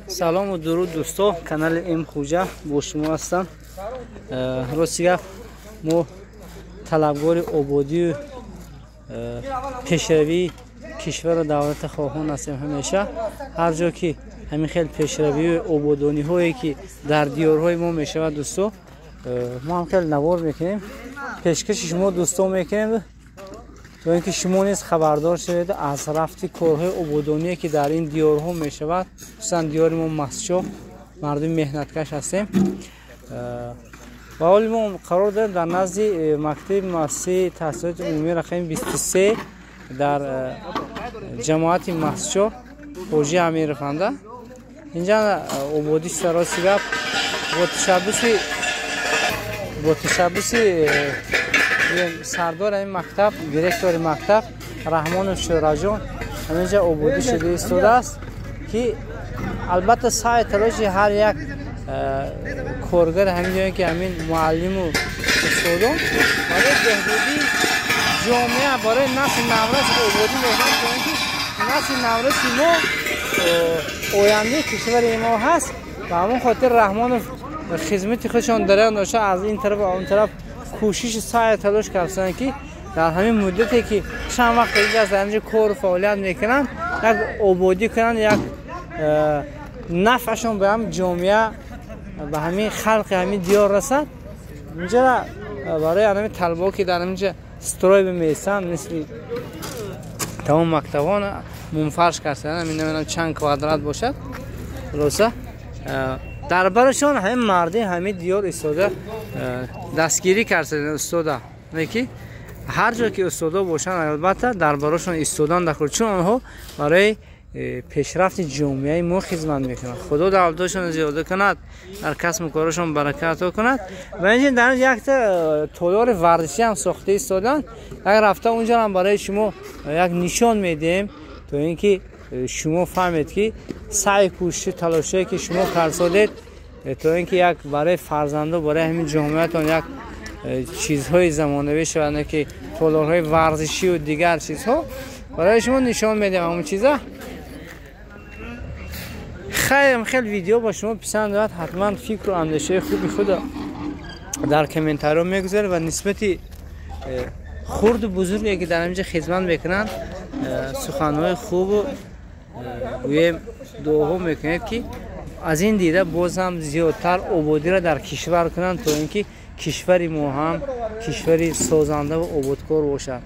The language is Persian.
سلام و درود دوستو، کانال ام خوجا با شما هستم. راستی گپ ما طلبگار آبادی و پیشروی کشور و دولت خواهان هستیم. همیشه هر جا که همین خیلی پیشروی و آبادانی هایی که در دیارهای ما میشه دوستو، ما هم خیلی نوار میکنیم، پیشکش شما دوستو میکنیم تا اینکه شما نیز خبردار شوید از رفتی کارهای آبادانی که در این دیارها میشود. خصوصا دیار ما مسجد مردم مهنتکش هستیم و حالی ما قرار داریم در نزد مکتب مؤسسه تحصیلات عمومی رقم 23 در جماعت مسجد حاجی امیر افنده اینجا آبادی سراسی گپ با تشبس سردار این مکتب، دیرکتور مکتب رحمان شوراجان همینجا آبادی شده ایستاده است که البته سعی تلاش هر یک کارگر همینجایی که همین معلم و استادان برای بهبودی جامعه، برای نسل نورس آبادی میخوام که نسل نورس ما آینده کشور ما هست و همون خاطر رحمان خدمت خودشان دارن داشته از این طرف و اون طرف کوشش سعی تلاش کردن که در همین مدتی که چند وقت دیگه در اینجا کار و فعالیت میکنن یک آبادی کنن، یک نفعشون به هم جامعه به همین خلق همین دیار رسد. اینجا برای همین طلبا که در اینجا استرای بمیسن مثل تمام مکتبان منفرش کردن، همین نمیدونم چند کوادرات باشد خلاصه در برشان همین مردی همین دیار استاده دستگیری کردن استاده میگی هر جا که استاده باشن البته در براشون استادان داخل، چون آنها برای پیشرفت جامعه ما خدمت میکنند. خدا دولتشون زیاده کند، در کسب و کارشون برکت کند. و اینجا در یک تالار ورزشی هم ساخته ایستادن. اگر رفته اونجا هم برای شما یک نشان میدیم تا اینکه شما فهمید که سعی کوشش تلاشی که شما کردید تا اینکه یک برای فرزنده برای همین جامعهتون یک چیزهای زمانوی شود که تالارهای ورزشی و دیگر چیزها برای شما نشان میدیم. همون چیزا خیلی ویدیو با شما پسند آمد، حتما فکر و اندیشه خوبی خود در کامنت‌ها میگذارید و نسبتی خرد و بزرگی که در اینجا خدمت میکنن سخنهای خوب و دعاها میکنید که از این دیده باز هم زیادتر آبادی را در کشور کنند تا اینکه کشور ما هم کشور سازنده و آبادکار باشد.